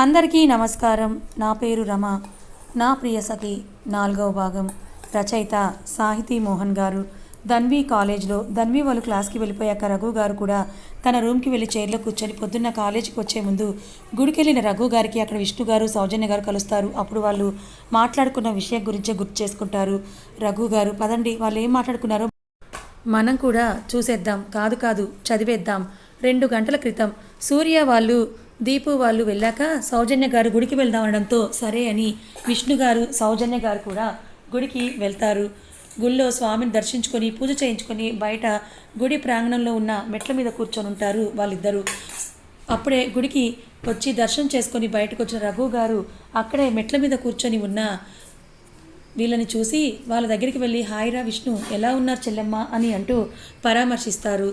అందరికీ నమస్కారం. నా పేరు రమ. నా ప్రియ సఖి 4వ భాగం. రచయిత సాహితీ మోహన్ గారు. ధన్వి కాలేజ్లో ధన్వి వాళ్ళు క్లాస్కి వెళ్ళిపోయాక రఘు గారు కూడా తన రూమ్కి వెళ్ళి చైర్లో కూర్చొని పొద్దున్న కాలేజీకి వచ్చే ముందు గుడికెళ్ళిన రఘు గారికి అక్కడ విష్ణు గారు సౌజన్య గారు కలుస్తారు. అప్పుడు వాళ్ళు మాట్లాడుకున్న విషయం గురించే గుర్తు చేసుకుంటారు. రఘు గారు, పదండి వాళ్ళు ఏం మాట్లాడుకున్నారో మనం కూడా చూసేద్దాం. కాదు కాదు చదివేద్దాం. 2 గంటల క్రితం సూర్య వాళ్ళు దీపు వాళ్ళు వెళ్ళాక సౌజన్య గారు గుడికి వెళ్దాం అనడంతో సరే అని విష్ణు గారు సౌజన్య గారు కూడా గుడికి వెళ్తారు. గుళ్ళో స్వామిని దర్శించుకొని పూజ చేయించుకొని బయట గుడి ప్రాంగణంలో ఉన్న మెట్ల మీద కూర్చొని ఉంటారు వాళ్ళిద్దరూ. అప్పుడే గుడికి వచ్చి దర్శనం చేసుకొని బయటకు వచ్చిన రఘు గారు అక్కడే మెట్ల మీద కూర్చొని ఉన్న వీళ్ళని చూసి వాళ్ళ దగ్గరికి వెళ్ళి హాయిరా విష్ణు, ఎలా ఉన్నారు చెల్లెమ్మ అని అంటూ పరామర్శిస్తారు.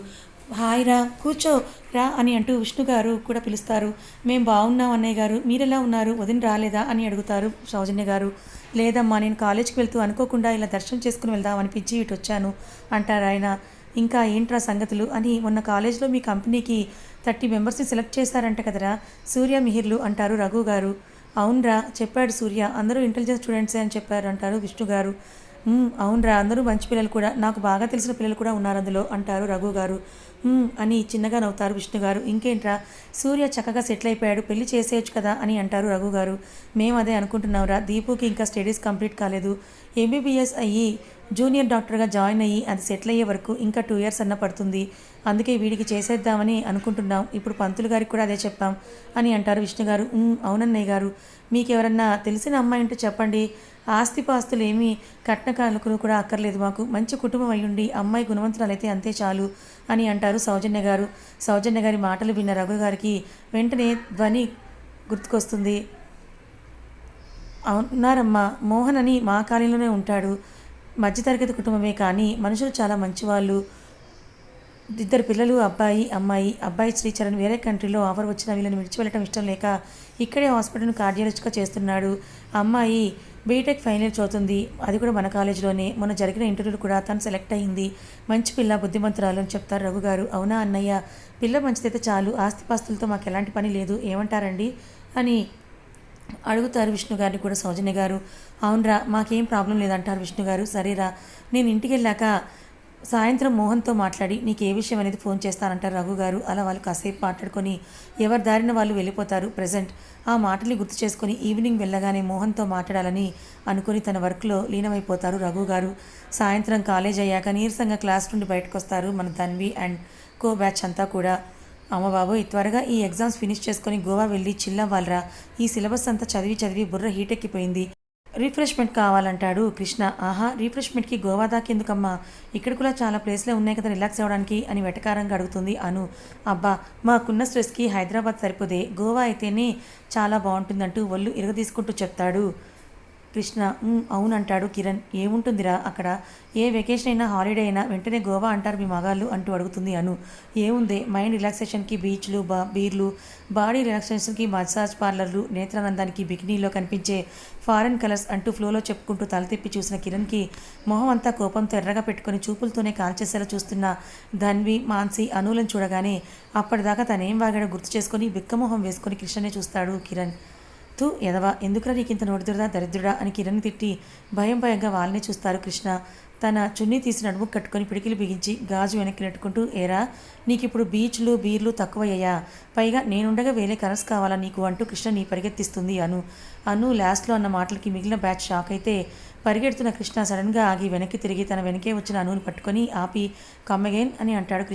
హాయిరా, కూర్చో రా అని అంటూ విష్ణు గారు కూడా పిలుస్తారు. మేము బాగున్నాం అన్నయ్య గారు, మీరెలా ఉన్నారు, వదిన రాలేదా అని అడుగుతారు సౌజన్య గారు. లేదమ్మా, నేను కాలేజీకి వెళ్తూ అనుకోకుండా ఇలా దర్శనం చేసుకుని వెళ్దాం అనిపించి ఇటు వచ్చాను అంటారు ఆయన. ఇంకా ఏంట్రా సంగతులు అని, మొన్న కాలేజ్లో మీ కంపెనీకి 30 మెంబర్స్ని సెలెక్ట్ చేశారంట కదరా సూర్య మిహిర్లు అంటారు రఘు గారు. అవునరా, చెప్పాడు సూర్య, అందరూ ఇంటెలిజెన్స్ స్టూడెంట్సే అని చెప్పారు అంటారు విష్ణు గారు. అవునరా, అందరూ మంచి పిల్లలు కూడా, నాకు బాగా తెలిసిన పిల్లలు కూడా ఉన్నారు అందులో అంటారు రఘు గారు. అని చిన్నగా నవ్వుతారు విష్ణు గారు. ఇంకేంట్రా, సూర్య చక్కగా సెటిల్ అయిపోయాడు, పెళ్లి చేసేయచ్చు కదా అని అంటారు రఘు గారు. మేము అదే అనుకుంటున్నావురా, దీపుకి ఇంకా స్టడీస్ కంప్లీట్ కాలేదు. ఎంబీబీఎస్ అయ్యి జూనియర్ డాక్టర్గా జాయిన్ అయ్యి అది సెటిల్ అయ్యే వరకు ఇంకా 2 years అన్న పడుతుంది. అందుకే వీడికి చేసేద్దామని అనుకుంటున్నాం. ఇప్పుడు పంతులు గారికి కూడా అదే చెప్పాం అని అంటారు విష్ణు గారు. అవునన్నయ్య గారు, మీకెవరన్నా తెలిసిన అమ్మాయి ఉంటే చెప్పండి. ఆస్తిపాస్తులు ఏమీ కట్నకాలకు కూడా అక్కర్లేదు మాకు. మంచి కుటుంబం అయ్యుండి అమ్మాయి గుణవంతురాలైతే అంతే చాలు అని అంటారు సౌజన్య గారు. సౌజన్య గారి మాటలు విన్న రఘు గారికి వెంటనే ధ్వని గుర్తుకొస్తుంది. అవునారమ్మా, మోహన్ అని మా కాలనీలోనే ఉంటాడు. మధ్యతరగతి కుటుంబమే కానీ మనుషులు చాలా మంచివాళ్ళు. 2 పిల్లలు, అబ్బాయి అమ్మాయి. అబ్బాయి శ్రీచరణ్ వేరే కంట్రీలో ఆఫర్ వచ్చినా వీళ్ళని విడిచి వెళ్ళటం ఇష్టం లేక ఇక్కడే హాస్పిటల్ని కార్డియాలజిస్ట్గా చేస్తున్నాడు. అమ్మాయి బీటెక్ ఫైనల్ ఇయర్ చదువుతుంది, అది కూడా మన కాలేజీలోనే. మొన్న జరిగిన ఇంటర్వ్యూలు కూడా తను సెలెక్ట్ అయ్యింది. మంచి పిల్ల, బుద్ధిమంతురాలు అని చెప్తారు రఘు గారు. అవునా అన్నయ్య, పిల్ల మంచిదైతే చాలు, ఆస్తిపాస్తులతో మాకు ఎలాంటి పని లేదు, ఏమంటారండి అని అడుగుతారు విష్ణు గారిని కూడా సౌజన్య గారు. అవునరా, మాకేం ప్రాబ్లం లేదంటారు విష్ణు గారు. సరేరా, నేను ఇంటికి వెళ్ళాక సాయంత్రం మోహన్తో మాట్లాడి నీకు ఏ విషయం అనేది ఫోన్ చేస్తానంటారు రఘు గారు. అలా వాళ్ళు కాసేపు మాట్లాడుకొని ఎవరి దారిన వాళ్ళు వెళ్ళిపోతారు. ప్రజెంట్ ఆ మాటల్ని గుర్తు చేసుకొని ఈవినింగ్ వెళ్ళగానే మోహన్తో మాట్లాడాలని అనుకుని తన వర్క్లో లీనమైపోతారు రఘు గారు. సాయంత్రం కాలేజ్ అయ్యాక నీరసంగా క్లాస్ నుండి బయటకు వస్తారు మన ధన్వి అండ్ కో బ్యాచ్ అంతా కూడా. అమ్మ బాబు, త్వరగా ఈ ఎగ్జామ్స్ ఫినిష్ చేసుకొని గోవా వెళ్ళి చిల్లవ్వాలరా, ఈ సిలబస్ అంతా చదివి చదివి బుర్ర హీటెక్కిపోయింది, రిఫ్రెష్మెంట్ కావాలంటాడు కృష్ణ. ఆహా, రిఫ్రెష్మెంట్కి గోవా దాకెందుకమ్మా, ఇక్కడ కూడా చాలా ప్లేస్లే ఉన్నాయి కదా రిలాక్స్ అవ్వడానికి అని వెటకారంగా అడుగుతుంది అను. అబ్బా, మాకున్న స్ట్రెస్కి హైదరాబాద్ సరిపోదే, గోవా అయితేనే చాలా బాగుంటుందంటూ ఒళ్ళు ఇరగదీసుకుంటూ చెప్తాడు కృష్ణ. అవునంటాడు కిరణ్. ఏముంటుందిరా అక్కడ, ఏ వెకేషన్ అయినా హాలిడే అయినా వెంటనే గోవా అంటారు మీ మగాళ్ళు అంటూ అడుగుతుంది అను. ఏముంది, మైండ్ రిలాక్సేషన్కి బీచ్లు, బీర్లు, బాడీ రిలాక్సేషన్కి మసాజ్ పార్లర్లు, నేత్రానందానికి బికినీలో కనిపించే ఫారెన్ కలర్స్ అంటూ ఫ్లోలో చెప్పుకుంటూ తల తిప్పి చూసిన కిరణ్కి మొహం అంతా కోపంతో ఎర్రగా పెట్టుకుని చూపులతోనే కాల్చేసేలా చూస్తున్న ధన్వి, మాన్సి, అనులను చూడగానే అప్పటిదాకా తనేం వాగాడో గుర్తు చేసుకొని బిక్కమొహం వేసుకొని కృష్ణనే చూస్తాడు కిరణ్. ఎదవా, ఎందుకురా నీకు ఇంత నోటిదురదా దరిద్రుడా అని కిరణ్ తిట్టి భయంగా వాళ్ళనే చూస్తారు కృష్ణ. తన చున్నీ తీసి నడుము కట్టుకొని పిడికిలు బిగించి గాజు వెనక్కి నెట్టుకుంటూ, ఏరా నీకు ఇప్పుడు బీచ్లు బీర్లు తక్కువయ్యాయా, పైగా నేనుండగా వేరే కలర్స్ కావాలా నీకు అంటూ కృష్ణ నీ పరిగెత్తిస్తుంది అను లాస్ట్లో అన్న మాటలకి మిగిలిన బ్యాచ్ షాక్ అయితే పరిగెడుతున్న కృష్ణ సడన్గా ఆగి వెనక్కి తిరిగి తన వెనకే వచ్చిన అనుని పట్టుకొని ఆపి కమ్ అగైన్ అని అంటాడు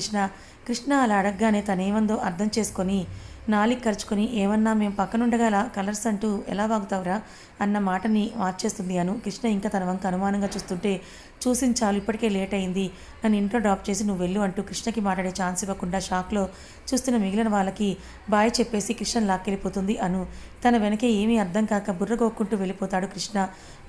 కృష్ణ అలా అడగగానే తనేమందో అర్థం చేసుకొని నాలికి ఖర్చుకొని ఏమన్నా మేము పక్కనుండగల కలర్స్ అంటూ ఎలా వాగుతావురా అన్న మాటని మార్చేస్తుంది అను. కృష్ణ ఇంకా తన వంక అనుమానంగా చూస్తుంటే చూసించాలు, ఇప్పటికే లేట్ అయింది, నన్ను ఇంట్లో డ్రాప్ చేసి నువ్వు వెళ్ళు అంటూ కృష్ణకి మాట్లాడే ఛాన్స్ ఇవ్వకుండా షాక్లో చూస్తున్న మిగిలిన వాళ్ళకి బాయ్ చెప్పేసి కృష్ణ లాక్కెళ్ళిపోతుంది అను. తన వెనకే ఏమీ అర్థం కాక బుర్రగోక్కుంటూ వెళ్ళిపోతాడు కృష్ణ.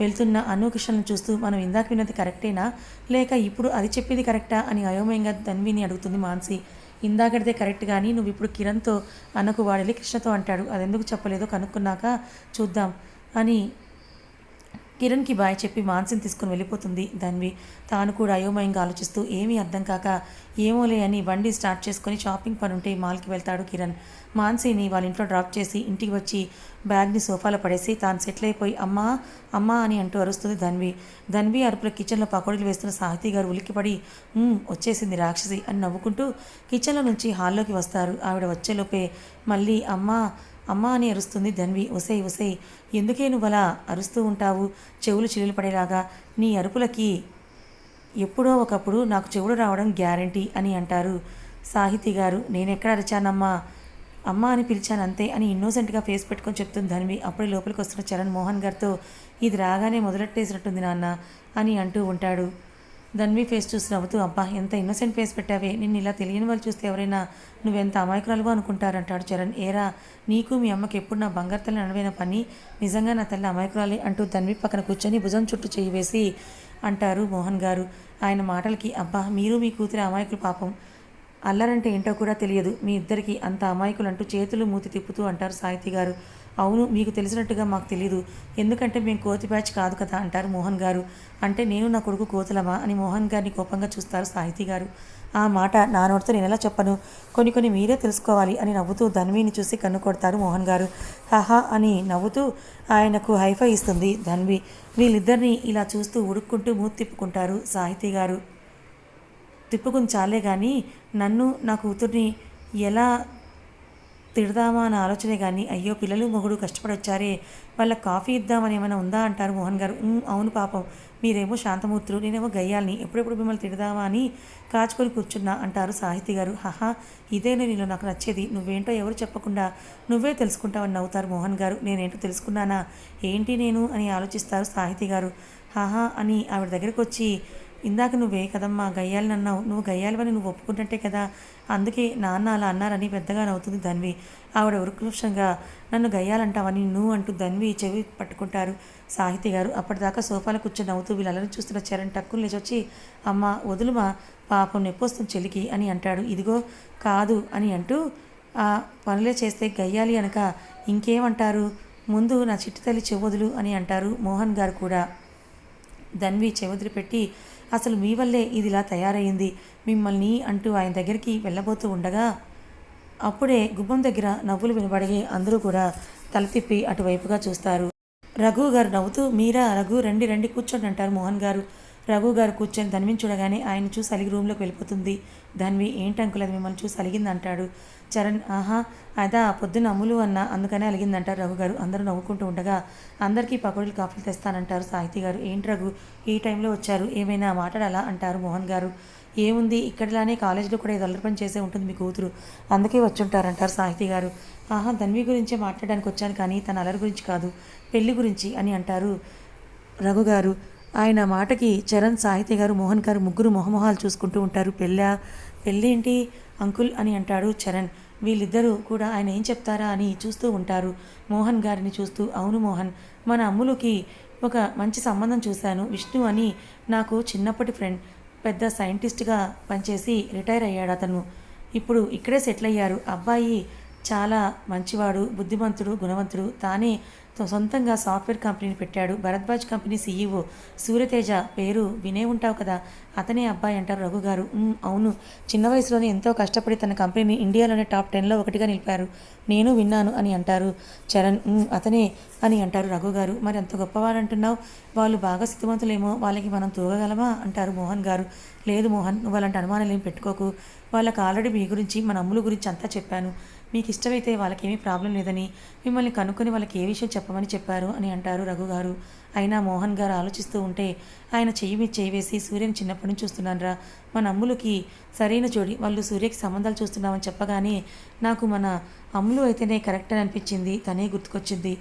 వెళ్తున్న అను కృష్ణను చూస్తూ మనం ఇందాక విన్నది కరెక్టేనా, లేక ఇప్పుడు అది చెప్పింది కరెక్టా అని అయోమయంగా ధన్విని అడుగుతుంది మాన్సి. ఇందాకడితే కరెక్ట్, కానీ నువ్వు ఇప్పుడు కిరణ్తో అన్నకు వాడలి కృష్ణతో అంటాడు, అదెందుకు చెప్పలేదో కనుక్కున్నాక చూద్దాం అని కిరణ్కి బాయ్ చెప్పి మాన్సిని తీసుకుని వెళ్ళిపోతుంది ధన్వి. తాను కూడా అయోమయంగా ఆలోచిస్తూ ఏమీ అర్థం కాక ఏమోలే అని బండి స్టార్ట్ చేసుకొని షాపింగ్ పని ఉంటే మాల్కి వెళ్తాడు కిరణ్. మాన్సిని వాళ్ళ ఇంట్లో డ్రాప్ చేసి ఇంటికి వచ్చి బ్యాగ్ని సోఫాలో పడేసి తాను సెటిల్ అయిపోయి అమ్మా అమ్మా అని అంటూ అరుస్తుంది ధన్వి. ధన్వి అరుపులో కిచెన్లో పకోడీలు వేస్తున్న సాహితీ గారు ఉలిక్కిపడి వచ్చేసింది రాక్షసి అని నవ్వుకుంటూ కిచెన్లో నుంచి హాల్లోకి వస్తారు. ఆవిడ వచ్చేలోపే మళ్ళీ అమ్మా అమ్మ అని అరుస్తుంది ధన్వి. ఒసేయ్ ఒసేయ్, ఎందుకే నువ్వు అలా అరుస్తూ ఉంటావు చెవులు చిల్లులు పడేలాగా? నీ అరుపులకి ఎప్పుడో ఒకప్పుడు నాకు చెవులు రావడం గ్యారంటీ అని అంటారు సాహితీ గారు. నేనెక్కడ అరిచానమ్మా, అమ్మ అని పిలిచాను అంతే అని ఇన్నోసెంట్గా ఫేస్ పెట్టుకొని చెప్తుంది ధన్వి. అప్పుడే లోపలికి వస్తున్న చరణ్ మోహన్ గారితో ఇది రాగానే మొదలెట్టేసినట్టుంది నాన్న అని అంటూ ఉంటాడు. ధన్వి ఫేస్ చూసి నవ్వుతూ అబ్బా ఎంత ఇన్నోసెంట్ ఫేస్ పెట్టావే, నిన్ను ఇలా తెలియని వాళ్ళు చూస్తే ఎవరైనా నువ్వెంత అమాయకురాలుగా అనుకుంటారంటాడు చరణ్. ఏరా నీకు మీ అమ్మకి ఎప్పుడు నా బంగారు తల్లి నడవైన పని, నిజంగా నా తల్లి అమాయకురాలే అంటూ ధన్వి పక్కన కూర్చొని భుజం చుట్టూ చేయి వేసి అంటారు మోహన్ గారు. ఆయన మాటలకి అబ్బా మీరు మీ కూతురి అమాయకులు పాపం, అల్లరంటే ఏంటో కూడా తెలియదు మీ ఇద్దరికి అంత అమాయకులు అంటూ చేతులు మూతి తిప్పుతూ అంటారు సాహితీ గారు. అవును మీకు తెలిసినట్టుగా మాకు తెలీదు, ఎందుకంటే మేము కోతి బ్యాచ్ కాదు కదా అంటారు మోహన్ గారు. అంటే నేను నా కొడుకు కోతులమా అని మోహన్ గారిని కోపంగా చూస్తారు సాహితీ గారు. ఆ మాట నా నోటితో నేను ఎలా చెప్పను, కొన్ని మీరే తెలుసుకోవాలి అని నవ్వుతూ ధన్విని చూసి కన్ను కొడతారు మోహన్ గారు. హాహా అని నవ్వుతూ ఆయనకు హైఫై ఇస్తుంది ధన్వి. వీళ్ళిద్దరినీ ఇలా చూస్తూ ఉడుక్కుంటూ మూతి తిప్పుకుంటారు సాహితీ గారు. తిప్పుకుని చాలే కానీ నన్ను నా కూతుర్ని ఎలా తిడదామా అన్న ఆలోచనే కానీ అయ్యో పిల్లలు మొగుడు కష్టపడి వచ్చారే వాళ్ళకి కాఫీ ఇద్దామని ఏమైనా ఉందా అంటారు మోహన్ గారు. అవును పాపం, మీరేమో శాంతమూర్తులు, నేనేమో గయ్యాల్ని, ఎప్పుడెప్పుడు మిమ్మల్ని తిడదామా అని కాచుకొని కూర్చున్నా అంటారు సాహితీ గారు. హహా ఇదేనే నీలో నాకు నచ్చేది, నువ్వేంటో ఎవరు చెప్పకుండా నువ్వే తెలుసుకుంటావని నవ్వుతారు మోహన్ గారు. నేనేంటో తెలుసుకున్నానా ఏంటి నేను అని ఆలోచిస్తారు సాహితీ గారు. హాహా అని ఆవిడ దగ్గరికి వచ్చి ఇందాక నువ్వే కదమ్మా గయ్యాలని అన్నావు, నువ్వు గయ్యాలివని నువ్వు ఒప్పుకుంటుంటే కదా, అందుకే నాన్న అలా అన్నారని పెద్దగా నవ్వుతుంది ధన్వి. ఆవిడ ఉరుకృషంగా నన్ను గయ్యాలంటావని నువ్వు అంటూ ధన్వి చెవి పట్టుకుంటారు సాహితీ గారు. అప్పటిదాకా సోఫాలో కూర్చొని నవ్వుతూ వీళ్ళని చూస్తున్న చరణ్ టక్కులు లేచొచ్చి అమ్మ వదులుమా పాపం నొప్పొస్తుంది చెల్లికి అని అంటాడు. ఇదిగో కాదు అని అంటూ ఆ పనులే చేస్తే గయ్యాలి అనక ఇంకేమంటారు, ముందు నా చిట్టి తల్లి చెవొదులు అని అంటారు మోహన్ గారు కూడా. ధన్వి చెవొదిలి పెట్టి అసలు మీ వల్లే ఇది ఇలా తయారైంది మిమ్మల్ని అంటూ ఆయన దగ్గరికి వెళ్ళబోతూ ఉండగా అప్పుడే గుమ్మం దగ్గర నవ్వులు వినబడి అందరూ కూడా తల తిప్పి అటువైపుగా చూస్తారు. రఘు గారు నవ్వుతూ మీరా రఘు రండి రండి కూర్చోండి అంటారు మోహన్ గారు. రఘు గారు కూర్చొని ధన్విని చూడగానే ఆయన చూసి అలిగి రూమ్లోకి వెళ్ళిపోతుంది ధన్వి. ఏంటి అంకుల్ అది మిమ్మల్ని చూసి అలిగింది అంటాడు చరణ్. ఆహా అదా పొద్దున్న అమ్ములు అన్న అందుకనే అలిగిందంటారు రఘు గారు. అందరూ నవ్వుకుంటూ ఉండగా అందరికీ పకోడీలు కాఫీలు తెస్తానంటారు సాహితీ గారు. ఏంటి రఘు ఈ టైంలో వచ్చారు, ఏమైనా మాట్లాడాలా అంటారు మోహన్ గారు. ఏముంది ఇక్కడలానే కాలేజీలో కూడా ఏదో అల్లరి పని చేసే ఉంటుంది మీ కూతురు, అందుకే వచ్చుంటారంటారు సాహితీ గారు. ఆహా ధన్వి గురించే మాట్లాడడానికి వచ్చాను కానీ తన అల్లరి గురించి కాదు పెళ్లి గురించి అని అంటారు రఘు గారు. ఆయన మాటకి చరణ్ సాహితీ గారు మోహన్ గారు ముగ్గురు మొహమొహాలు చూసుకుంటూ ఉంటారు. పెళ్ళేంటి అంకుల్ అని అంటాడు చరణ్. వీళ్ళిద్దరూ కూడా ఆయన ఏం చెప్తారా అని చూస్తూ ఉంటారు మోహన్ గారిని చూస్తూ. అవును మోహన్, మన అమ్ములుకి ఒక మంచి సంబంధం చూశాను, విష్ణు అని నాకు చిన్నప్పటి ఫ్రెండ్, పెద్ద సైంటిస్ట్గా పనిచేసి రిటైర్ అయ్యాడు అతను, ఇప్పుడు ఇక్కడే సెటిల్ అయ్యారు. అబ్బాయి చాలా మంచివాడు, బుద్ధిమంతుడు, గుణవంతుడు, తానే సొంతంగా సాఫ్ట్వేర్ కంపెనీని పెట్టాడు. భరద్వాజ్ కంపెనీ సీఈఓ సూర్యతేజ పేరు వినే ఉంటావు కదా, అతనే అబ్బాయి అంటారు రఘు గారు. అవును, చిన్న వయసులోనే ఎంతో కష్టపడి తన కంపెనీని ఇండియాలోనే టాప్ 10లో ఒకటిగా నిలిపారు, నేను విన్నాను అని అంటారు చరణ్. అతనే అని అంటారు రఘు గారు. మరి అంత గొప్పవాడంటున్నావు, వాళ్ళు బాగా స్థితివంతులేమో, వాళ్ళకి మనం తూగగలమా అంటారు మోహన్ గారు. లేదు మోహన్, నువ్వు అలాంటి అనుమానాలు ఏం పెట్టుకోకు, వాళ్ళకి ఆల్రెడీ మీ గురించి మన అమ్ముల గురించి అంతా చెప్పాను, మీకు ఇష్టమైతే వాళ్ళకేమీ ప్రాబ్లం లేదని మిమ్మల్ని కనుక్కొని వాళ్ళకి ఏ విషయం చెప్పమని చెప్పారు అని అంటారు రఘు గారు. అయినా మోహన్ గారు ఆలోచిస్తూ ఉంటే ఆయన చెయ్యి మీద చేయి వేసి సూర్యని చిన్నప్పటి నుంచి చూస్తున్నానరా, మన అమ్ములకి సరైన జోడి, వాళ్ళు సూర్యకి సంబంధాలు చూస్తున్నామని చెప్పగానే నాకు మన అమ్ములు అయితేనే కరెక్ట్ అని అనిపించింది, తనే గుర్తుకొచ్చింది.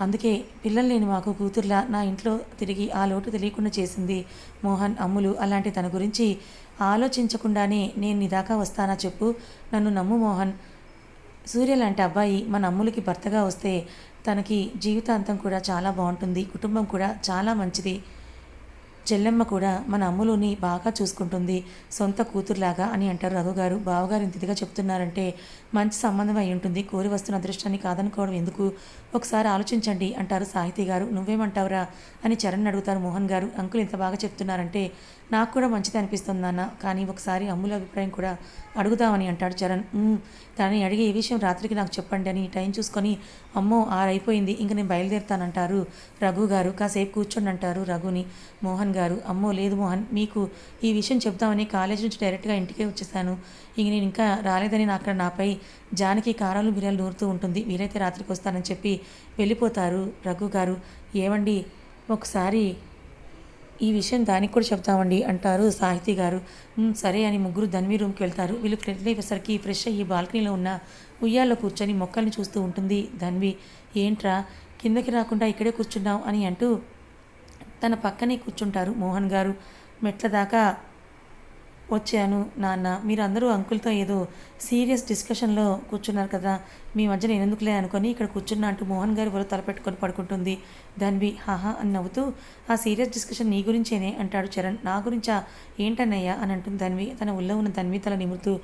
అందుకే పిల్లలు లేని మాకు కూతుర్లా నా ఇంట్లో తిరిగి ఆ లోటు తెలియకుండా చేసింది మోహన్ అమ్ములు. అలాంటి తన గురించి ఆలోచించకుండానే నేను నీ దాకా వస్తానా చెప్పు, నన్ను నమ్ము మోహన్. సూర్య లాంటి అబ్బాయి మన అమ్ములకి భర్తగా వస్తే తనకి జీవితాంతం కూడా చాలా బాగుంటుంది, కుటుంబం కూడా చాలా మంచిది, చెల్లెమ్మ కూడా మన అమ్ములుని బాగా చూసుకుంటుంది సొంత కూతురులాగా అని అంటారు రఘుగారు. బావగారు ఇంత ఇదిగా చెప్తున్నారంటే మంచి సంబంధం అయి ఉంటుంది. కోరి వస్తున్న అదృష్టాన్ని కాదనుకోవడం ఎందుకు? ఒకసారి ఆలోచించండి అంటారు సాహితీ గారు. నువ్వేమంటావురా అని చరణ్ అడుగుతారు మోహన్ గారు. అంకుల్ ఇంత బాగా చెప్తున్నారంటే నాకు కూడా మంచిది అనిపిస్తుంది నాన్న, కానీ ఒకసారి అమ్ముల అభిప్రాయం కూడా అడుగుదామని అంటాడు చరణ్. తనని అడిగి ఈ విషయం రాత్రికి నాకు చెప్పండి అని టైం చూసుకొని అమ్మో 6 అయిపోయింది, ఇంక నేను బయలుదేరుతానంటారు రఘు గారు. కాసేపు కూర్చోండి అంటారు రఘుని. మోహన్ గారు అమ్మో లేదు మోహన్, మీకు ఈ విషయం చెప్దామని కాలేజ్ నుంచి డైరెక్ట్గా ఇంటికే వచ్చేసాను. ఇంక నేను ఇంకా రాలేదని అక్కడ నాపై జానకి కారాలు బిర్యాలు నూరుతూ ఉంటుంది. వీలైతే రాత్రికి వస్తానని చెప్పి వెళ్ళిపోతారు రఘు గారు. ఏవండి ఒకసారి ఈ విషయం దానికి కూడా చెప్తామండి అంటారు సాహితీ గారు. సరే అని ముగ్గురు ధన్వి రూమ్కి వెళ్తారు. వీళ్ళు ఫ్రెండ్ అయ్యేసరికి ఫ్రెష్ అయ్యి బాల్కనీలో ఉన్న ఉయ్యాల్లో కూర్చొని మొక్కల్ని చూస్తూ ఉంటుంది ధన్వి. ఏంట్రా కిందకి రాకుండా ఇక్కడే కూర్చున్నావు అని అంటూ తన పక్కనే కూర్చుంటారు మోహన్ గారు. మెట్ల దాకా వచ్చాను నాన్న, మీరందరూ అంకుల్తో ఏదో సీరియస్ డిస్కషన్లో కూర్చున్నారు కదా, మీ మధ్య నేను ఎందుకులే అనుకొని ఇక్కడ కూర్చున్నా అంటూ మోహన్ గారు ఎవరో తలపెట్టుకొని పడుకుంటుంది ధన్వి. హాహా అని నవ్వుతూ ఆ సీరియస్ డిస్కషన్ నీ గురించేనే అంటాడు చరణ్. నా గురించా ఏంటన్నయ్యా అని అంటుంది ధన్వి. తన ఒళ్ళో ఉన్న ధన్వి తల నిమురుతూ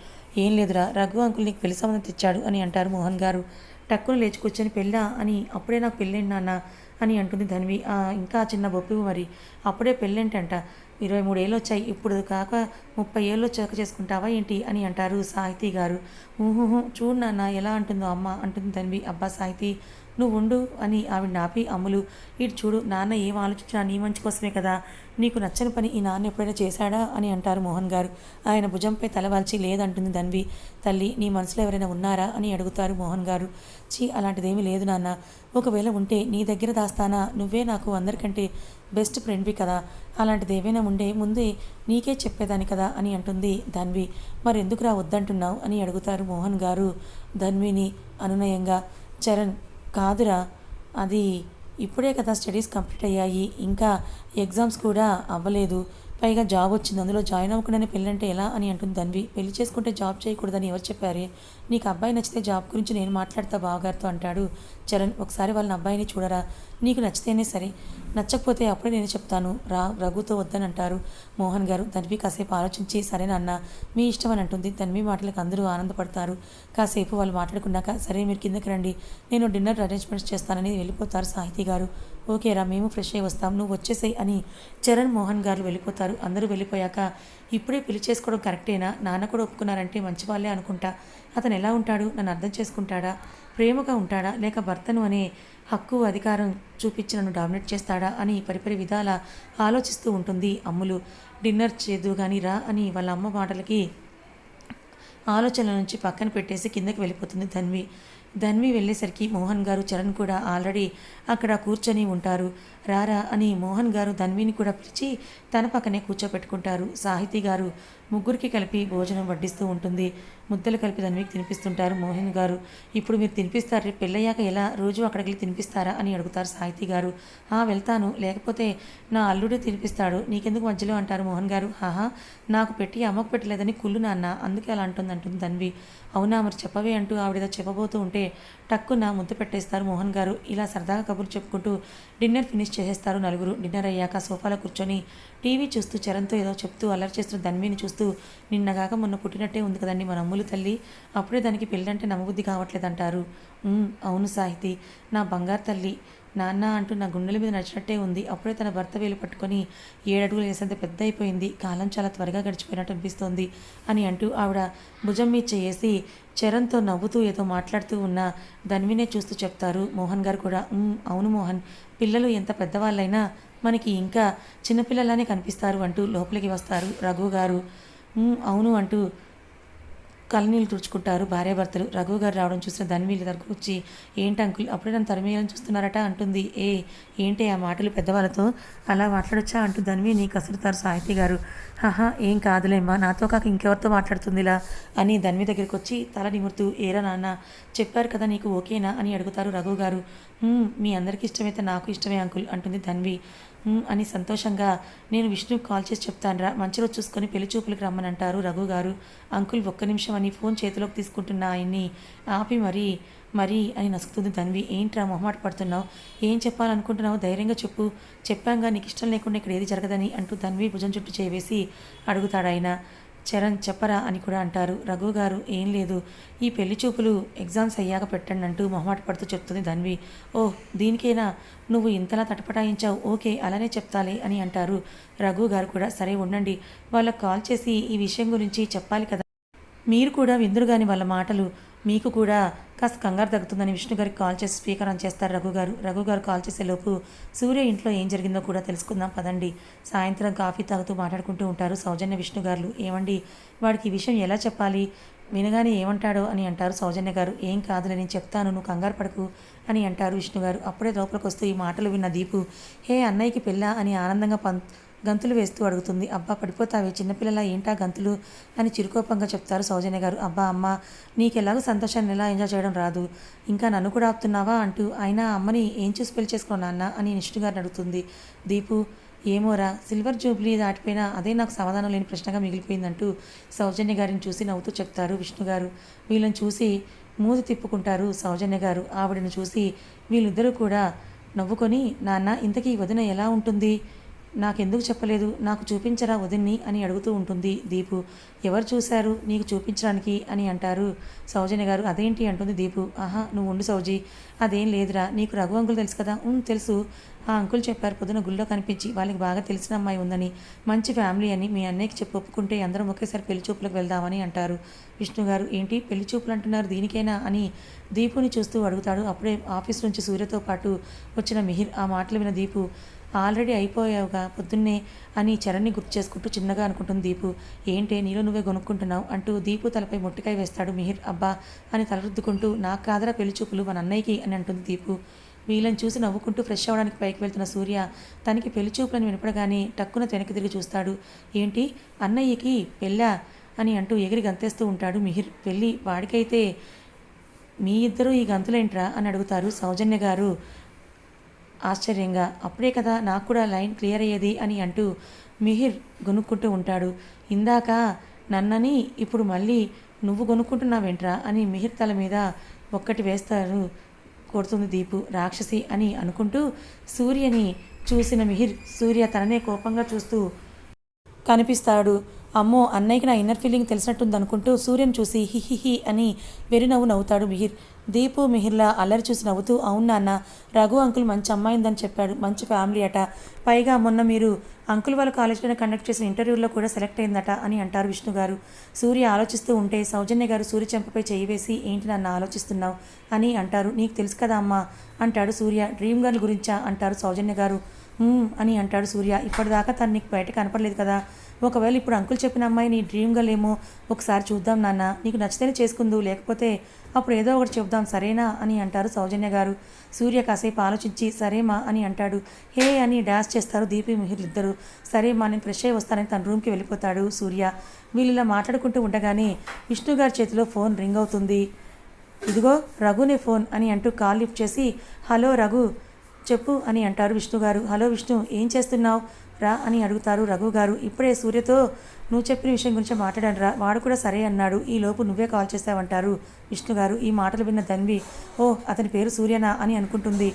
ఏం లేదురా, రఘు అంకుల్ నీకు పెళ్లి సంబంధం తెచ్చాడు అని అంటారు మోహన్ గారు. టక్కును లేచి కూర్చొని పెళ్ళా అని అప్పుడే నాకు పెళ్ళేంటి నాన్న అని అంటుంది ధన్వి. ఇంకా చిన్న బొప్పివు మరి, అప్పుడే పెళ్ళేంటంట, 23 ఏళ్ళు వచ్చాయి, ఇప్పుడు కాక 30 ఏళ్ళు వచ్చాక చేసుకుంటావా ఏంటి అని అంటారు సాహితీ గారు. ఊహుహు చూడు నాన్న ఎలా అంటుందో అమ్మ అంటుంది ధన్వి. అబ్బా సాహితీ నువ్వు ఉండు అని ఆవిడ నాపి అమ్ములు ఇటు చూడు, నాన్న ఏం ఆలోచించినా నీ మంచి కోసమే కదా, నీకు నచ్చని పని ఈ నాన్న ఎప్పుడైనా చేశాడా అని అంటారు మోహన్ గారు. ఆయన భుజంపై తలవాల్చి లేదంటుంది ధన్వి. తల్లి నీ మనసులో ఎవరైనా ఉన్నారా అని అడుగుతారు మోహన్ గారు. అలాంటిదేమీ లేదు నాన్న, ఒకవేళ ఉంటే నీ దగ్గర దాస్తానా, నువ్వే నాకు అందరికంటే బెస్ట్ ఫ్రెండ్వి కదా, అలాంటిది ఏవైనా ఉండే ముందే నీకే చెప్పేదాన్ని కదా అని అంటుంది ధన్వి. మరెందుకురా వద్దంటున్నావు అని అడుగుతారు మోహన్ గారు ధన్విని అనునయంగా. చరణ్ కాదురా, అది ఇప్పుడే కదా స్టడీస్ కంప్లీట్ అయ్యాయి, ఇంకా ఎగ్జామ్స్ కూడా అవ్వలేదు, పైగా జాబ్ వచ్చింది, అందులో జాయిన్ అవ్వకుండానే పెళ్ళంటే ఎలా అని అంటుంది ధన్వి. పెళ్లి చేసుకుంటే జాబ్ చేయకూడదని ఎవరు చెప్పారే, నీకు అబ్బాయి నచ్చితే జాబ్ గురించి నేను మాట్లాడతా బావగారితో అంటాడు చరణ్. ఒకసారి వాళ్ళని అబ్బాయిని చూడరా, నీకు నచ్చితేనే సరే, నచ్చకపోతే అప్పుడే నేను చెప్తాను రఘుతో వద్దని అంటారు మోహన్ గారు. ధన్వి కాసేపు ఆలోచించి సరేనన్న మీ ఇష్టం అని అంటుంది. ధన్వి మాటలకు అందరూ ఆనందపడతారు. కాసేపు వాళ్ళు మాట్లాడుకున్నాక సరే మీరు కిందకి రండి, నేను డిన్నర్ అరేంజ్మెంట్స్ చేస్తానని వెళ్ళిపోతారు సాహితీ గారు. ఓకేరా మేము ఫ్రెష్ అయ్యి వస్తాం, నువ్వు వచ్చేసాయి అని చరణ్ మోహన్ గారు వెళ్ళిపోతారు. అందరూ వెళ్ళిపోయాక ఇప్పుడే పెళ్లి చేసుకోవడం కరెక్టేనా, నాన్న కూడా ఒప్పుకున్నారంటే మంచి వాళ్ళే అనుకుంటా, అతను ఎలా ఉంటాడు, నన్ను అర్థం చేసుకుంటాడా, ప్రేమగా ఉంటాడా, లేక భర్తను అనే హక్కు అధికారం చూపించి నన్ను డామినేట్ చేస్తాడా అని పరిపరి విధాల ఆలోచిస్తూ ఉంటుంది అమ్ములు. డిన్నర్ చేద్దు కానీ రా అని వాళ్ళ అమ్మ మాటలకి ఆలోచనల నుంచి పక్కన పెట్టేసి కిందకి వెళ్ళిపోతుంది ధన్వి వెళ్ళేసరికి మోహన్ గారు చరణ్ కూడా ఆల్రెడీ అక్కడ కూర్చొని ఉంటారు. రారా అని మోహన్ గారు ధన్విని కూడా పిలిచి తన పక్కనే కూర్చోపెట్టుకుంటారు. సాహితీ గారు ముగ్గురికి కలిపి భోజనం వడ్డిస్తూ ఉంటుంది. ముద్దలు కలిపి ధన్వికి తినిపిస్తుంటారు మోహన్ గారు. ఇప్పుడు మీరు తినిపిస్తారు, రేపు పెళ్ళయ్యాక ఎలా రోజు అక్కడికి వెళ్ళి తినిపిస్తారా అని అడుగుతారు సాహితీ గారు. వెళ్తాను, లేకపోతే నా అల్లుడు తినిపిస్తాడు, నీకెందుకు మధ్యలో అంటారు మోహన్ గారు. నాకు పెట్టి అమ్మకు పెట్టలేదని కుళ్ళు నాన్న, అందుకే అలా అంటుంది ధన్వి. అవునా మరి చెప్పవే అంటూ ఆవిడేదో చెప్పబోతూ ఉంటే టక్కున ముద్దు పెట్టేస్తారు మోహన్ గారు. ఇలా సరదాగా కబుర్లు చెప్పుకుంటూ డిన్నర్ ఫినిష్ చేసేస్తారు నలుగురు. డిన్నర్ అయ్యాక సోఫాలో కూర్చొని టీవీ చూస్తూ చరణ్తో ఏదో చెప్తూ అల్లరి చేస్తున్న ధన్విని చూస్తూ నిన్నగాక మొన్న పుట్టినట్టే ఉంది కదండి మన అమ్ములు తల్లి, అప్పుడే దానికి పెళ్ళంటే నమ్మబుద్ధి కావట్లేదంటారు. అవును సాహితి, నా బంగారు తల్లి, నాన్న అంటూ నా గుండెల మీద నడిచినట్టే ఉంది, అప్పుడే తన భర్త వేలు పట్టుకొని 7 అడుగులు వేసేంత పెద్ద అయిపోయింది, కాలం చాలా త్వరగా గడిచిపోయినట్టు అనిపిస్తోంది అని అంటూ ఆవిడ భుజం మీద చేసి చరణ్తో నవ్వుతూ ఏదో మాట్లాడుతూ ఉన్న ధన్వినే చూస్తూ చెప్తారు మోహన్ గారు కూడా. అవును మోహన్, పిల్లలు ఎంత పెద్దవాళ్ళైనా మనకి ఇంకా చిన్నపిల్లలానే కనిపిస్తారు అంటూ లోపలికి వస్తారు రఘు గారు. అవును అంటూ కళ్ళనీళ్ళు తుడుచుకుంటారు భార్యాభర్తలు. రఘు గారు రావడం చూసిన ధన్వి దగ్గరకు వచ్చి ఏంటి అంకుల్ అప్పుడే నన్ను తరిమేయాలని చూస్తున్నారట అంటుంది. ఏంటి ఆ మాటలు, పెద్దవాళ్ళతో అలా మాట్లాడొచ్చా అంటూ ధన్విని కసురుతారు సాహితీ గారు. ఏం కాదులేమ్మా, నాతో కాక ఇంకెవరితో మాట్లాడుతుందిలా అని ధన్వి దగ్గరికి వచ్చి తల నిమురుతూ ఏరా నాన్న చెప్పారు కదా నీకు ఓకేనా అని అడుగుతారు రఘు గారు. మీ అందరికీ ఇష్టమైతే నాకు ఇష్టమే అంకుల్ అంటుంది ధన్వి. అని సంతోషంగా నేను విష్ణుకి కాల్ చేసి చెప్తానురా, మంచి రోజు చూసుకొని పెళ్లి చూపులకు రమ్మని అంటారు రఘు గారు. అంకుల్ ఒక్క నిమిషం అని ఫోన్ చేతిలోకి తీసుకుంటున్న ఆయన్ని ఆపి మరీ మరి అని నసుకుతుంది ధన్వి. ఏంట్రా మొహమాట పడుతున్నావు? ఏం చెప్పాలనుకుంటున్నావు? ధైర్యంగా చెప్పు. చెప్పాంగా నీకు ఇష్టం లేకుండా ఇక్కడ ఏది జరగదని అంటూ ధన్వి భుజం చుట్టూ చేవేసి అడుగుతాడు ఆయన. చరణ్ చెప్పరా అని కూడా అంటారు. రఘు గారు ఏం లేదు, ఈ పెళ్లి చూపులు ఎగ్జామ్స్ అయ్యాక పెట్టండి అంటూ మొహమాట పడుతూ చెప్తుంది ధన్వి. ఓహ్ దీనికేనా నువ్వు ఇంతలా తటపటాయించావు? ఓకే అలానే చెప్తాలే అని అంటారు. రఘు గారు కూడా సరే ఉండండి, వాళ్ళకు కాల్ చేసి ఈ విషయం గురించి చెప్పాలి కదా, మీరు కూడా విందురు గాని వాళ్ళ మాటలు, మీకు కూడా కాస్త కంగారు తగ్గుతుందని విష్ణు గారికి కాల్ చేసి స్పీకర్ ఆన్ చేస్తారు రఘు గారు కాల్ చేసేలోపు సూర్య ఇంట్లో ఏం జరిగిందో కూడా తెలుసుకుందాం పదండి. సాయంత్రం కాఫీ తాగుతూ మాట్లాడుకుంటూ ఉంటారు సౌజన్య విష్ణు గారు. ఏమండి వాడికి ఈ విషయం ఎలా చెప్పాలి, వినగానే ఏమంటాడో అని అంటారు సౌజన్య గారు. ఏం కాదులే నేను చెప్తాను, నువ్వు కంగారు పడకు అని అంటారు విష్ణు గారు. అప్పుడే లోపలికి వస్తూ ఈ మాటలు విన్న దీపు హే అన్నయ్యకి పెళ్ళా అని ఆనందంగా గంతులు వేస్తూ అడుగుతుంది. అబ్బా పడిపోతావే చిన్నపిల్లల ఏంటా గంతులు అని చిరుకోపంగా చెప్తారు సౌజన్య గారు. అబ్బా అమ్మ నీకెలాగో సంతోషాన్ని ఎలా ఎంజాయ్ చేయడం రాదు, ఇంకా నన్ను కూడా ఆపుతున్నావా అంటూ అయినా అమ్మని ఏం చూసి పెళ్లి చేసుకో నాన్న అని విష్ణు గారిని అడుగుతుంది. దీపు ఏమోరా సిల్వర్ జూబ్లీ దాటిపోయినా అదే నాకు సమాధానం లేని ప్రశ్నగా మిగిలిపోయిందంటూ సౌజన్య గారిని చూసి నవ్వుతూ చెప్తారు విష్ణు గారు. వీళ్ళని చూసి మూతి తిప్పుకుంటారు సౌజన్య గారు. ఆవిడను చూసి వీళ్ళిద్దరూ కూడా నవ్వుకొని నాన్న ఇంతకీ వదిన ఎలా ఉంటుంది, నాకెందుకు చెప్పలేదు, నాకు చూపించరా వదిన్ని అని అడుగుతూ ఉంటుంది దీపు. ఎవరు చూశారు నీకు చూపించడానికి అని అంటారు సౌజన్య గారు. అదేంటి అంటుంది దీపు. ఆహా నువ్వు ఉండు సౌజీ, అదేం లేదురా, నీకు రఘు అంకుల్ తెలుసు కదా. తెలుసు, ఆ అంకుల్ చెప్పారు పొద్దున గుళ్ళో కనిపించి వాళ్ళకి బాగా తెలిసిన అమ్మాయి ఉందని, మంచి ఫ్యామిలీ అని, మీ అన్నయ్యకి చెప్పి ఒప్పుకుంటే అందరం ఒకేసారి పెళ్లి చూపులకు వెళ్దామని అంటారు విష్ణు గారు. ఏంటి పెళ్లి చూపులు అంటున్నారు దీనికైనా అని దీపుని చూస్తూ అడుగుతాడు. అప్పుడే ఆఫీస్ నుంచి సూర్యతో పాటు వచ్చిన మిహిర్. ఆ మాటలు విన దీపు ఆల్రెడీ అయిపోయావుగా పొద్దున్నే అని చరణ్ని గుర్తు చేసుకుంటూ చిన్నగా అనుకుంటుంది దీపు. ఏంటే నీలో నువ్వే కొనుక్కుంటున్నావు అంటూ దీపు తలపై మొట్టికాయ వేస్తాడు మిహిర్. అబ్బా అని తలరుద్దుకుంటూ నాకు కాదరా పెళ్లి చూపులు మన అన్నయ్యకి అని అంటుంది దీపు. వీళ్ళని చూసి నవ్వుకుంటూ ఫ్రెష్ అవ్వడానికి పైకి వెళ్తున్న సూర్య తనకి పెళ్లి చూపులని వినపడగానే టక్కున వెనక్కి తిరిగి చూస్తాడు. ఏంటి అన్నయ్యకి పెళ్ళా అని అంటూ ఎగిరి గంతేస్తూ ఉంటాడు మిహిర్. పెళ్ళి వాడికైతే మీ ఇద్దరూ ఈ గంతులేంట్రా అని అడుగుతారు సౌజన్య గారు ఆశ్చర్యంగా. అప్పుడే కదా నాకు కూడా లైన్ క్లియర్ అయ్యేది అని అంటూ మిహిర్ గొనుక్కుంటూ ఉంటాడు. ఇందాక నన్నని ఇప్పుడు మళ్ళీ నువ్వు గొనుక్కుంటున్నావేంట్రా అని మిహిర్ తల మీద ఒక్కటి వేస్తారు కొడుతుంది దీపు. రాక్షసి అని అనుకుంటూ సూర్యని చూసిన మిహిర్ సూర్య తననే కోపంగా చూస్తూ కనిపిస్తాడు. అమ్మో అన్నయ్యకి నా ఇన్నర్ ఫీలింగ్ తెలిసినట్టుంది అనుకుంటూ సూర్యని చూసి హిహిహి అని వెరినవ్వు నవ్వుతాడు మిహిర్. దీపు మిహిర్లా అల్లరి చూసి నవ్వుతూ అవును నాన్న, రఘు అంకుల్ మంచి అమ్మాయిందని చెప్పాడు, మంచి ఫ్యామిలీ అట, పైగా మొన్న మీరు అంకుల్ వాళ్ళ కాలేజీలోనే కండక్ట్ చేసిన ఇంటర్వ్యూలో కూడా సెలెక్ట్ అయిందట అని అంటారు విష్ణు గారు. సూర్య ఆలోచిస్తూ ఉంటే సౌజన్య గారు సూర్య చెంపపై చేయి వేసి ఏంటి నన్ను ఆలోచిస్తున్నావు అని అంటారు. నీకు తెలుసు కదా అమ్మా అంటాడు సూర్య. డ్రీమ్ గర్ల్ గురించా అంటారు సౌజన్య గారు. అని అంటాడు సూర్య. ఇప్పటిదాకా తను నీకు బయట కనపడలేదు కదా, ఒకవేళ ఇప్పుడు అంకుల్ చెప్పిన అమ్మాయి నీ డ్రీమ్ గర్ల్ ఏమో, ఒకసారి చూద్దాం నాన్న, నీకు నచ్చితేనే చేసుకుందు, లేకపోతే అప్పుడు ఏదో ఒకటి చెప్దాం సరేనా అని అంటారు సౌజన్య గారు. సూర్య కాసేపు ఆలోచించి సరేమా అని అంటాడు. హే అని డాన్స్ చేస్తారు దీపి మిహిర్ ఇద్దరు. సరేమా నేను ఫ్రెష్ అయ్యి వస్తానని తన రూమ్కి వెళ్ళిపోతాడు సూర్య. వీళ్ళు ఇలా మాట్లాడుకుంటూ ఉండగానే విష్ణు గారి చేతిలో ఫోన్ రింగ్ అవుతుంది. ఇదిగో రఘునే ఫోన్ అని అంటూ కాల్ లిఫ్ట్ చేసి హలో రఘు చెప్పు అని అంటారు విష్ణు గారు. హలో విష్ణు ఏం చేస్తున్నావు రా అని అడుగుతారు రఘు గారు. ఇప్పుడే సూర్యతో నువ్వు చెప్పిన విషయం గురించి మాట్లాడాను రా, వాడు కూడా సరే అన్నాడు, ఈ లోపు నువ్వే కాల్ చేసావంటారు విష్ణు గారు. ఈ మాటలు విన్న ధన్వి ఓ అతని పేరు సూర్యనా అని అనుకుంటుంది.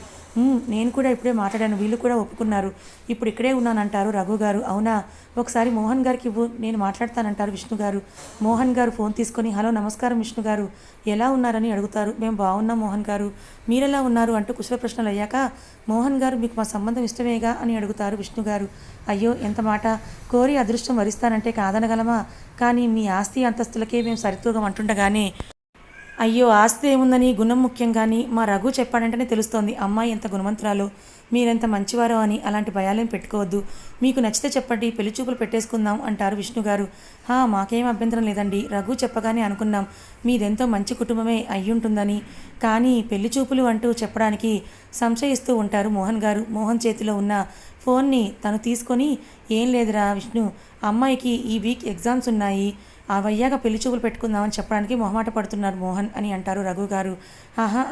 నేను కూడా ఇప్పుడే మాట్లాడాను, వీళ్ళు కూడా ఒప్పుకున్నారు, ఇప్పుడు ఇక్కడే ఉన్నానంటారు రఘు గారు. అవునా, ఒకసారి మోహన్ గారికి ఇవ్వు, నేను మాట్లాడతానంటారు విష్ణు గారు. మోహన్ గారు ఫోన్ తీసుకొని హలో నమస్కారం విష్ణు గారు, ఎలా ఉన్నారని అడుగుతారు. మేము బాగున్నాం మోహన్ గారు, మీరెలా ఉన్నారు అంటూ కుశల ప్రశ్నలు అయ్యాక మోహన్ గారు మీకు మా సంబంధం ఇష్టమేగా అని అడుగుతారు విష్ణు గారు. అయ్యో ఎంత మాట, కోరి అదృష్టం వరిస్తానంటే కాదనగలమా, కానీ మీ ఆస్తి అంతస్తులకే మేము సరితూగం అంటుండగానే అయ్యో ఆస్తి ఏముందని గుణం ముఖ్యం కానీ మా రఘు చెప్పాడంటేనే తెలుస్తోంది అమ్మాయి ఎంత గుణవంతురాలో, మీరెంత మంచివారో అని. అలాంటి భయాలేం పెట్టుకోవద్దు, మీకు నచ్చితే చెప్పండి, పెళ్లి చూపులు పెట్టేసుకుందాం అంటారు విష్ణు గారు. మాకేం అభ్యంతరం లేదండి, రఘు చెప్పగానే అనుకున్నాం మీదెంతో మంచి కుటుంబమే అయ్యుంటుందని, కానీ పెళ్లి చూపులు అంటూ చెప్పడానికి సంశయిస్తూ ఉంటారు మోహన్ గారు. మోహన్ చేతిలో ఉన్న ఫోన్ని తను తీసుకొని ఏం లేదురా విష్ణు, అమ్మాయికి ఈ వీక్ ఎగ్జామ్స్ ఉన్నాయి, అవయ్యాక పెళ్లి చూపులు పెట్టుకుందామని చెప్పడానికి మొహమాట పడుతున్నారు మోహన్ అని అంటారు రఘు గారు.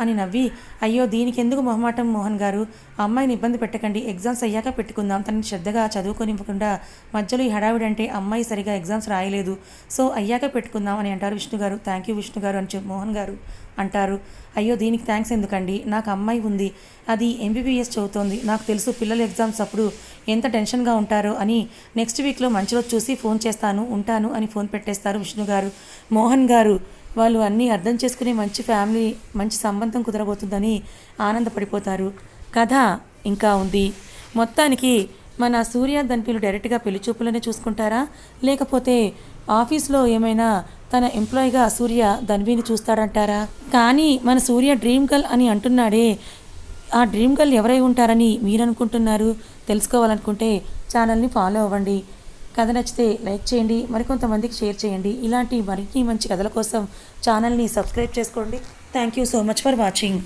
అని నవ్వి అయ్యో దీనికి ఎందుకు మొహమాటం మోహన్ గారు, అమ్మాయిని ఇబ్బంది పెట్టకండి, ఎగ్జామ్స్ అయ్యాక పెట్టుకుందాం, తనని శ్రద్ధగా చదువుకొనివ్వకుండా మధ్యలో ఈ హడావిడంటే అమ్మాయి సరిగా ఎగ్జామ్స్ రాయలేదు, సో అయ్యాక పెట్టుకుందాం అని అంటారు విష్ణు గారు. థ్యాంక్ యూ విష్ణు గారు అని మోహన్ గారు అంటారు. అయ్యో దీనికి థ్యాంక్స్ ఎందుకండి, నాకు అమ్మాయి ఉంది, అది ఎంబీబీఎస్ చదువుతోంది, నాకు తెలుసు పిల్లల ఎగ్జామ్స్ అప్పుడు ఎంత టెన్షన్గా ఉంటారో అని నెక్స్ట్ వీక్లో మంచి రోజు చూసి ఫోన్ చేస్తాను, ఉంటాను అని ఫోన్ పెట్టేస్తారు విష్ణు గారు. మోహన్ గారు వాళ్ళు అన్నీ అర్థం చేసుకునే మంచి ఫ్యామిలీ, మంచి సంబంధం కుదరబోతుందని ఆనందపడిపోతారు. కథ ఇంకా ఉంది. మొత్తానికి మన సూర్య ధన్వీలు డైరెక్ట్గా పెళ్లి చూపులనే చూసుకుంటారా, లేకపోతే ఆఫీస్లో ఏమైనా తన ఎంప్లాయీగా సూర్య ధన్వీని చూస్తాడంటారా? కానీ మన సూర్య డ్రీమ్ గర్ల్ అని అంటున్నాడే, ఆ డ్రీమ్ గర్ల్ ఎవరై ఉంటారని మీరు అనుకుంటున్నారు? తెలుసుకోవాలనుకుంటే ఛానల్ని ఫాలో అవ్వండి. కథ నచ్చితే లైక్ చేయండి, మరికొంతమందికి షేర్ చేయండి. ఇలాంటి మరిన్ని మంచి కథల కోసం ఛానల్ని సబ్స్క్రైబ్ చేసుకోండి. Thank you so much for watching.